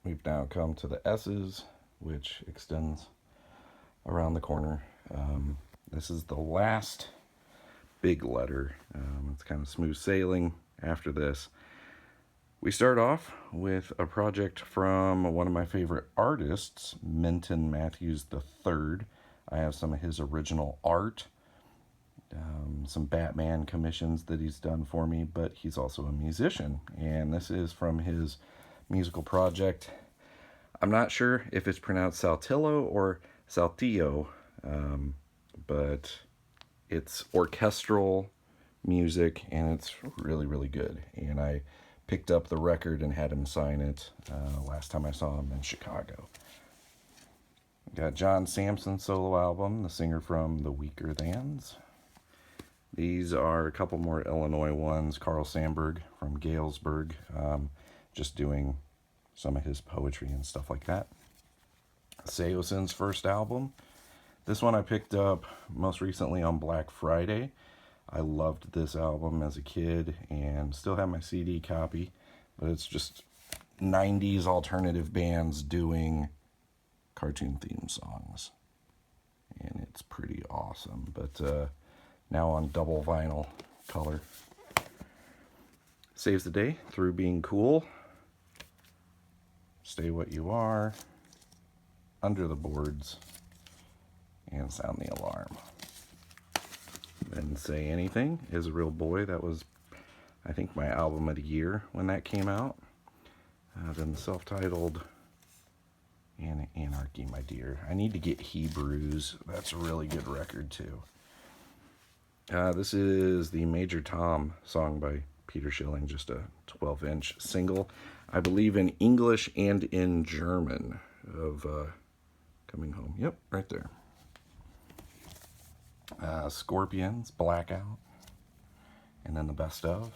we've now come to the S's, which extends around the corner. This is the last big letter. It's kind of smooth sailing after this. We start off with a project from one of my favorite artists, Minton Matthews III. I have some of his original art, some Batman commissions that he's done for me, but he's also a musician, and this is from his musical project. I'm not sure if it's pronounced Saltillo or Saltillo, but it's orchestral music, and it's really, really good. And I picked up the record and had him sign it last time I saw him in Chicago. Got John Samson's solo album, the singer from The Weaker Thans. These are a couple more Illinois ones. Carl Sandburg from Galesburg, just doing some of his poetry and stuff like that. Seosin's first album. This one I picked up most recently on Black Friday. I loved this album as a kid and still have my CD copy, but it's just 90s alternative bands doing cartoon theme songs, and it's pretty awesome. But now on double vinyl color. Saves the day through being cool. Stay What You Are, Under the Boards, and Sound the Alarm. Didn't Say Anything is a Real Boy. That was, I think, my album of the year when that came out. Then the self-titled Anarchy, My Dear. I need to get Hebrews. That's a really good record, too. This is the Major Tom song by Peter Schilling, just a 12-inch single. I believe in English and in German of Coming Home. Yep, right there. Scorpions, Blackout. And then the best of,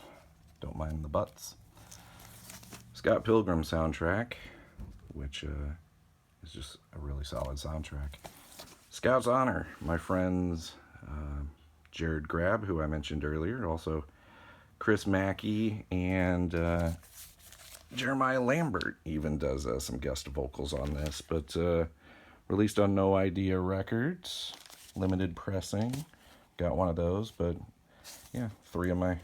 Don't Mind the Butts. Scott Pilgrim soundtrack, which is just a really solid soundtrack. Scout's Honor, my friends Jared Grabb, who I mentioned earlier, also Chris Mackey, and Jeremiah Lambert even does some guest vocals on this, but released on No Idea Records, limited pressing. Got one of those, but yeah, 3 of my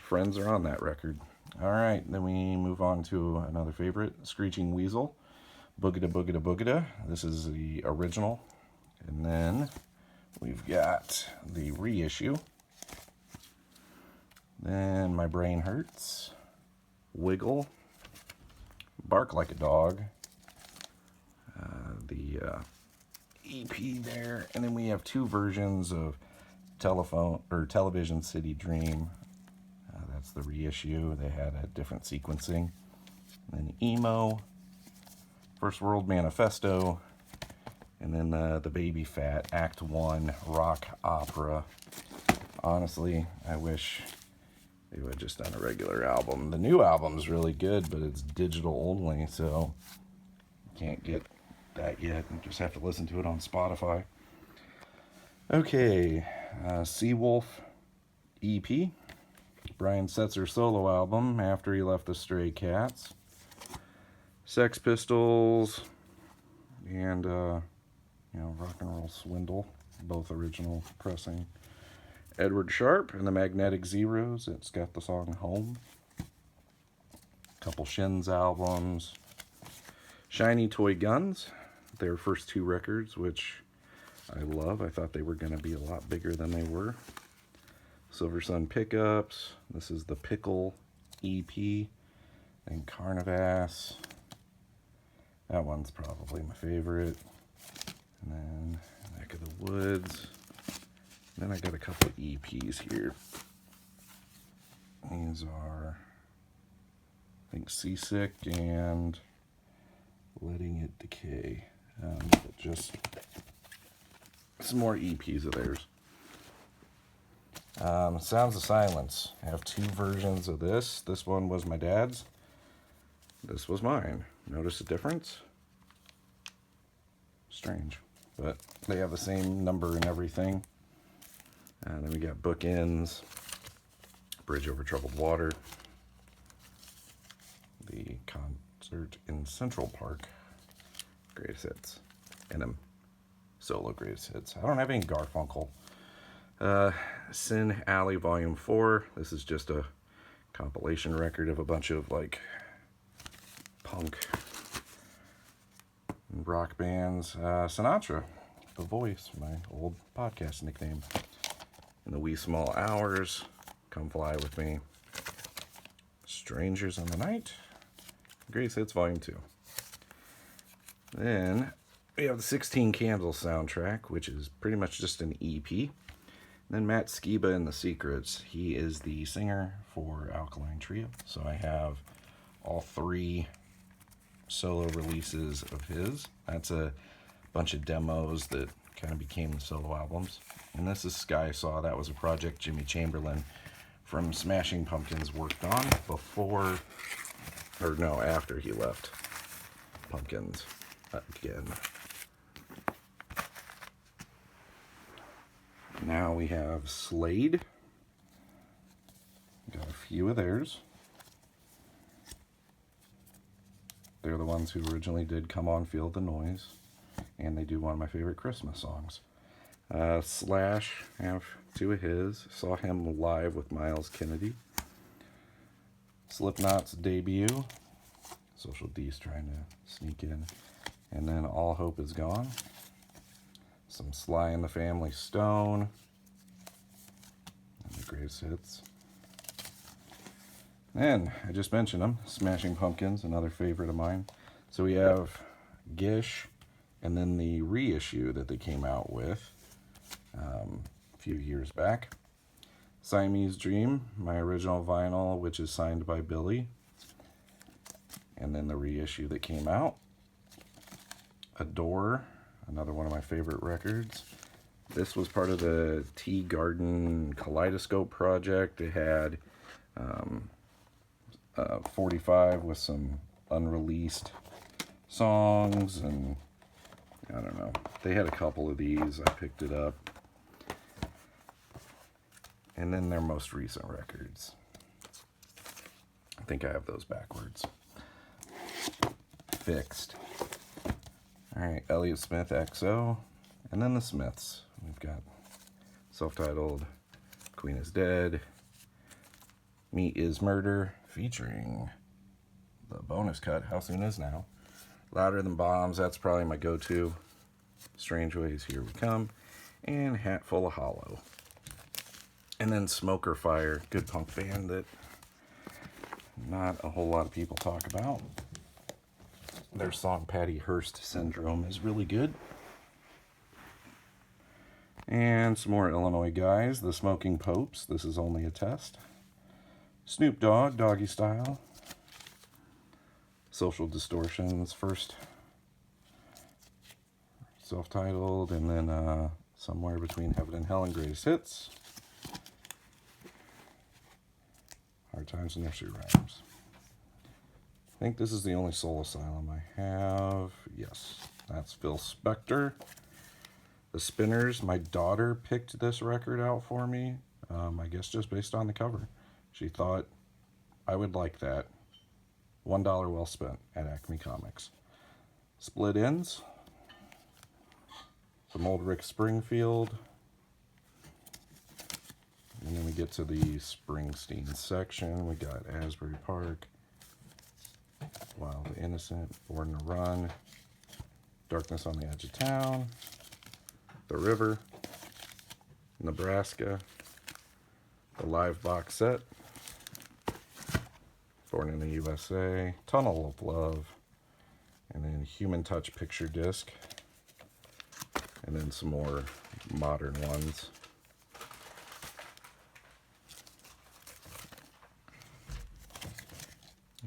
friends are on that record. All right, then we move on to another favorite, Screeching Weasel, Boogada Boogada Boogada. This is the original. And then we've got the reissue. Then My Brain Hurts, Wiggle, Bark Like a Dog, the EP there. And then we have 2 versions of Television City Dream. That's the reissue. They had a different sequencing. And then Emo, First World Manifesto, and then the Baby Fat Act 1 rock opera. Honestly, I wish they would have just done a regular album. The new album's really good, but it's digital only, so you can't get that yet. You just have to listen to it on Spotify. Okay, Seawolf EP. Brian Setzer solo album after he left the Stray Cats. Sex Pistols and Rock and Roll Swindle, both original pressing. Edward Sharpe and the Magnetic Zeros. It's got the song Home. Couple Shins albums. Shiny Toy Guns, their first 2 records, which I love. I thought they were going to be a lot bigger than they were. Silver Sun Pickups. This is the Pickle EP. Then Carnivass. That one's probably my favorite. And then Neck of the Woods. And then I got a couple EPs here. These are, I think, Seasick and Letting It Decay. Just some more EPs of theirs. Sounds of Silence. I have 2 versions of this. This one was my dad's. This was mine. Notice the difference? Strange. But they have the same number and everything. And then we got Bookends, Bridge Over Troubled Water, the Concert in Central Park. Greatest hits. And solo greatest hits. I don't have any Garfunkel. Sin Alley Volume 4. This is just a compilation record of a bunch of like punk and rock bands. Sinatra, The Voice, my old podcast nickname. In the Wee Small Hours, Come Fly With Me. Strangers in the Night. Greatest Hits Volume 2. Then we have the 16 Candles soundtrack, which is pretty much just an EP. Then Matt Skiba in The Secrets. He is the singer for Alkaline Trio. So I have all 3 solo releases of his. That's a bunch of demos that kind of became the solo albums. And this is Sky Saw. That was a project Jimmy Chamberlain from Smashing Pumpkins worked on after he left Pumpkins again. Now we have Slade. Got a few of theirs. They're the ones who originally did Come On, Feel the Noise. And they do one of my favorite Christmas songs. Slash, I have 2 of his. Saw him live with Miles Kennedy. Slipknot's debut. Social D's trying to sneak in. And then All Hope Is Gone. Some Sly and the Family Stone. And the greatest hits. And I just mentioned them. Smashing Pumpkins, another favorite of mine. So we have Gish, and then the reissue that they came out with a few years back. Siamese Dream, my original vinyl, which is signed by Billy. And then the reissue that came out. Adore, another one of my favorite records. This was part of the Tea Garden Kaleidoscope project. It had 45 with some unreleased songs, and I don't know. They had a couple of these. I picked it up. And then their most recent records. I think I have those backwards. Fixed. Alright, Elliott Smith XO. And then the Smiths. We've got self-titled Queen is Dead. Meat is Murder, featuring the bonus cut, How Soon Is Now. Louder Than Bombs, that's probably my go-to. Strange Ways, Here We Come. And Hatful of Hollow. And then Smoker Fire, good punk band that not a whole lot of people talk about. Their song Patty Hearst Syndrome is really good. And some more Illinois guys, the Smoking Popes, This Is Only a Test. Snoop Dogg, Doggy Style. Social Distortions, first self-titled, and then Somewhere Between Heaven and Hell and Greatest Hits. Hard Times and Nursery Rhymes. I think this is the only Soul Asylum I have. Yes, that's Phil Spector. The Spinners, my daughter picked this record out for me, I guess just based on the cover. She thought I would like that. $1 well spent at Acme Comics. Split Ends. Some old Rick Springfield. And then we get to the Springsteen section. We got Asbury Park, Wild Innocent, Born to Run, Darkness on the Edge of Town, The River, Nebraska, the live box set, Born in the USA, Tunnel of Love, and then Human Touch picture disc, and then some more modern ones.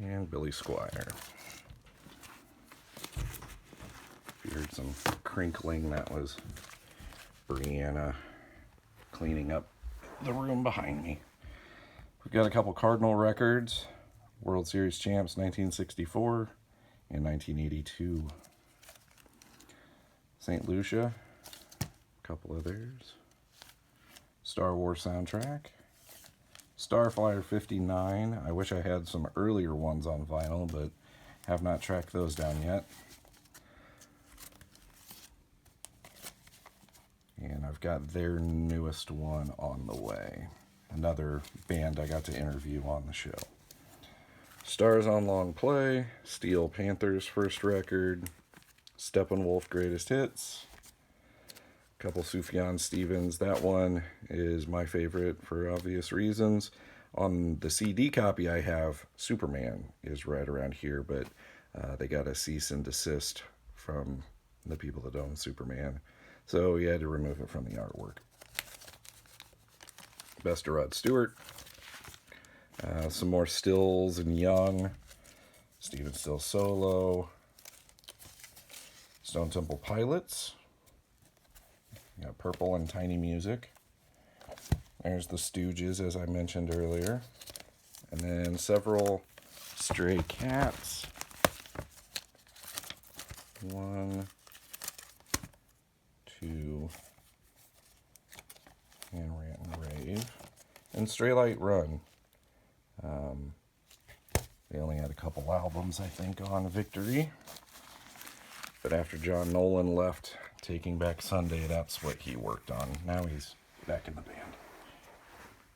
And Billy Squire. If you heard some crinkling, that was Brianna cleaning up the room behind me. We've got a couple Cardinal records. World Series champs 1964 and 1982. St. Lucia, a couple others. Star Wars soundtrack. Starflyer 59. I wish I had some earlier ones on vinyl, but Have not tracked those down yet. And I've got their newest one on the way. Another band I got to interview on the show. Stars on Long Play, Steel Panther's first record, Steppenwolf Greatest Hits, a couple Sufjan Stevens. That one is my favorite for obvious reasons. On the CD copy I have, Superman is right around here, but they got a cease and desist from the people that own Superman. So we had to remove it from the artwork. Best of Rod Stewart. Some more Stills and Young. Stephen Still solo. Stone Temple Pilots. Got Purple and Tiny Music. There's the Stooges, as I mentioned earlier. And then several Stray Cats. 1, 2, and Rant and Rave. And Stray Light Run. They only had a couple albums, I think, on Victory. But after John Nolan left Taking Back Sunday, that's what he worked on. Now he's back in the band.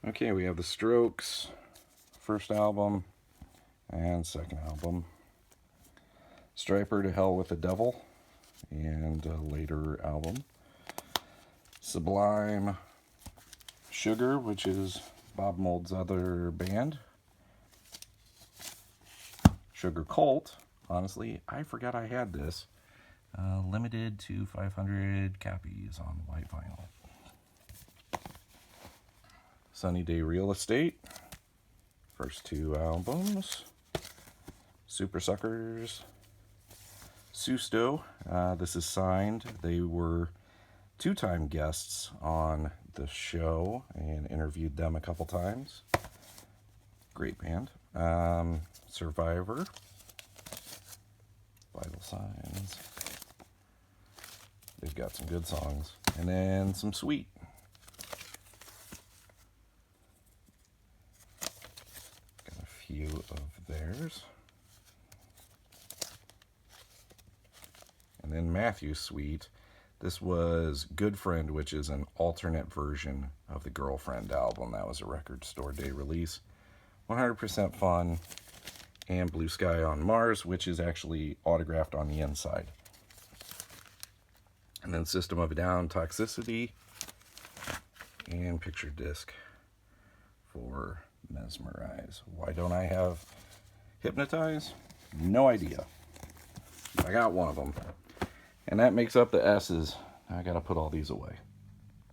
Okay, we have The Strokes, first album and second album. Striper, To Hell with the Devil, and a later album. Sublime, Sugar, which is Bob Mould's other band. Sugar Cult, honestly, I forgot I had this. Limited to 500 copies on white vinyl. Sunny Day Real Estate, first 2 albums. Super Suckers, Susto, this is signed. They were 2-time guests on the show and interviewed them a couple times. Great band. Survivor, Vital Signs. They've got some good songs. And then some Sweet. Got a few of theirs. And then Matthew Sweet. This was Good Friend, which is an alternate version of the Girlfriend album. That was a Record Store Day release. 100% fun. And Blue Sky on Mars, which is actually autographed on the inside. And then System of a Down, Toxicity, and picture disc for Mesmerize. Why don't I have Hypnotize? No idea. I got one of them. And that makes up the S's. I gotta put all these away.